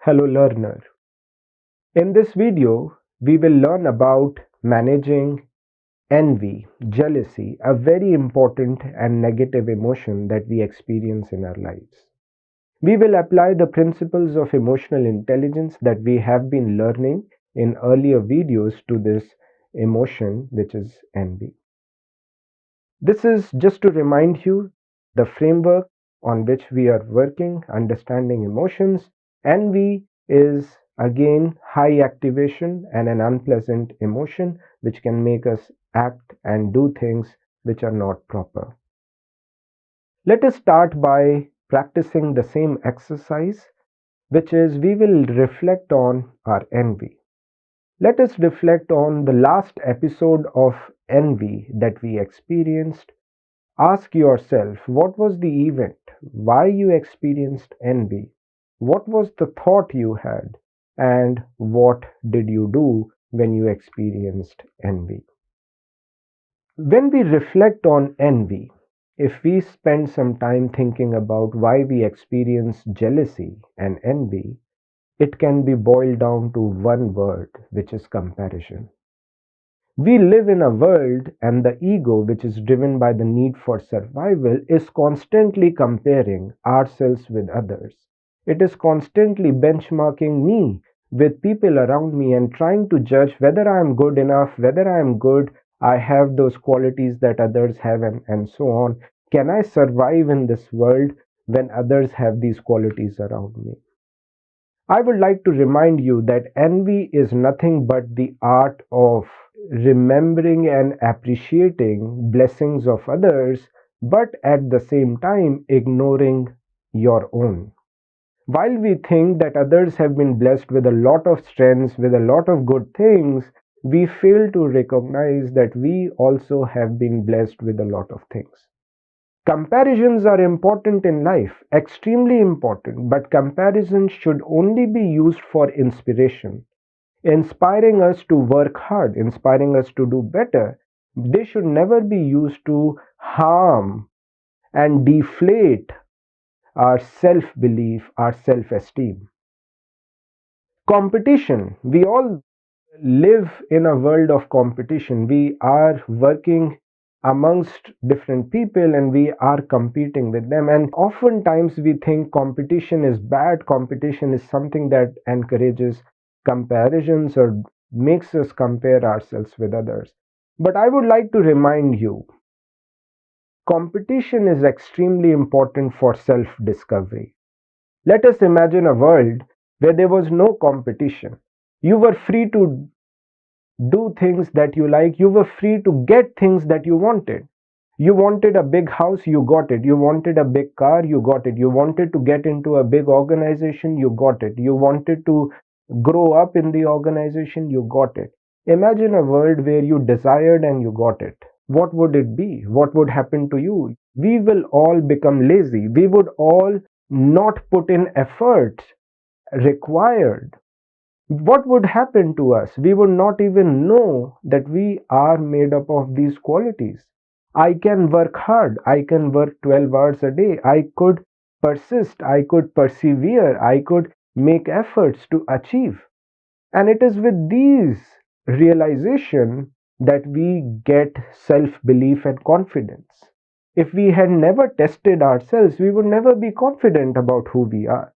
Hello learner. In this video, we will learn about managing envy, jealousy, a very important and negative emotion that we experience in our lives. We will apply the principles of emotional intelligence that we have been learning in earlier videos to this emotion, which is envy. This is just to remind you the framework on which we are working, understanding emotions. Envy is again high activation and an unpleasant emotion which can make us act and do things which are not proper. Let us start by practicing the same exercise, which is we will reflect on our envy. Let us reflect on the last episode of envy that we experienced. Ask yourself, what was the event? Why you experienced envy? What was the thought you had? And what did you do when you experienced envy? When we reflect on envy, if we spend some time thinking about why we experience jealousy and envy, it can be boiled down to one word, which is comparison. We live in a world, and the ego, which is driven by the need for survival, is constantly comparing ourselves with others. It is constantly benchmarking me with people around me and trying to judge whether I am good enough, whether I am good, I have those qualities that others have, and so on. Can I survive in this world when others have these qualities around me? I would like to remind you that envy is nothing but the art of remembering and appreciating blessings of others, but at the same time ignoring your own. While we think that others have been blessed with a lot of strengths, with a lot of good things, we fail to recognize that we also have been blessed with a lot of things. Comparisons are important in life, extremely important, but comparisons should only be used for inspiration, inspiring us to work hard, inspiring us to do better. They should never be used to harm and deflate our self belief, our self esteem. Competition. We all live in a world of competition. We are working amongst different people and we are competing with them. And oftentimes we think competition is bad, competition is something that encourages comparisons or makes us compare ourselves with others. But I would like to remind you, competition is extremely important for self discovery. Let us imagine a world where there was no competition. You were free to do things that you like. You were free to get things that you wanted. You wanted a big house, you got it. You wanted a big car, you got it. You wanted to get into a big organization, you got it. You wanted to grow up in the organization, you got it. Imagine a world where you desired and you got it. What would it be? What would happen to you? We will all become lazy. We would all not put in effort required. What would happen to us? We would not even know that we are made up of these qualities. I can work hard. I can work 12 hours a day. I could persist. I could persevere. I could make efforts to achieve. And it is with these realization that we get self-belief and confidence. If we had never tested ourselves, we would never be confident about who we are.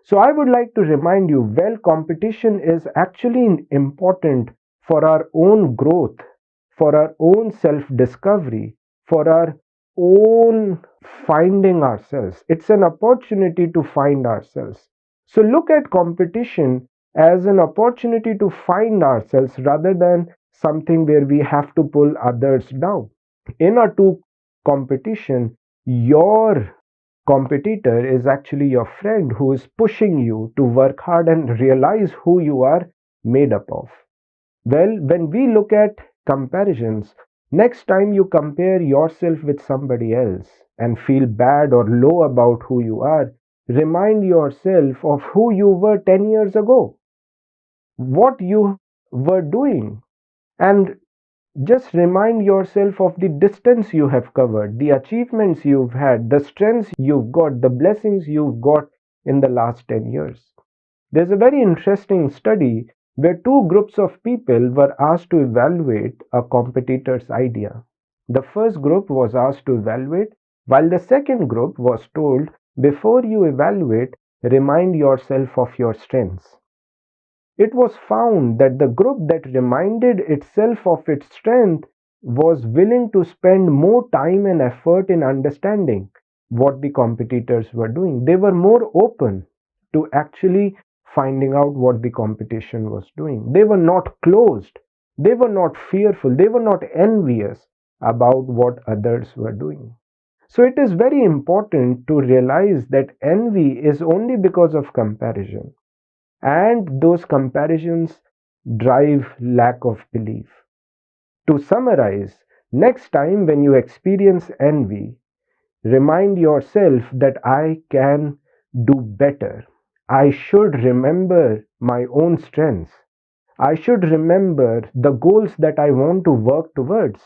So I would like to remind you, well, competition is actually important for our own growth, for our own self-discovery, for our own finding ourselves. It's an opportunity to find ourselves. So look at competition as an opportunity to find ourselves rather than something where we have to pull others down. In a two competition, your competitor is actually your friend who is pushing you to work hard and realize who you are made up of. Well, when we look at comparisons, next time you compare yourself with somebody else and feel bad or low about who you are, remind yourself of who you were 10 years ago, what you were doing, and just remind yourself of the distance you have covered, the achievements you've had, the strengths you've got, the blessings you've got in the last 10 years. There's a very interesting study where two groups of people were asked to evaluate a competitor's idea. The first group was asked to evaluate, while the second group was told, before you evaluate, remind yourself of your strengths. It was found that the group that reminded itself of its strength was willing to spend more time and effort in understanding what the competitors were doing. They were more open to actually finding out what the competition was doing. They were not closed. They were not fearful. They were not envious about what others were doing. So it is very important to realize that envy is only because of comparison, and those comparisons drive lack of belief. To summarize, next time when you experience envy, remind yourself that I can do better. I should remember my own strengths. I should remember the goals that I want to work towards.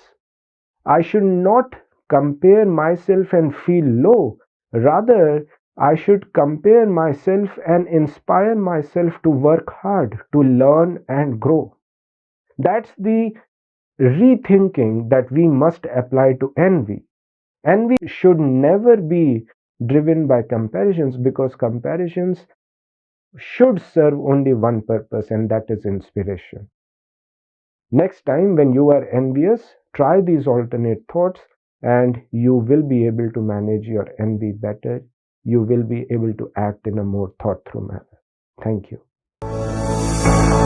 I should not compare myself and feel low. Rather, I should compare myself and inspire myself to work hard, to learn and grow. That's the rethinking that we must apply to envy. Envy should never be driven by comparisons, because comparisons should serve only one purpose, and that is inspiration. Next time when you are envious, try these alternate thoughts and you will be able to manage your envy better. You will be able to act in a more thought through manner. Thank you.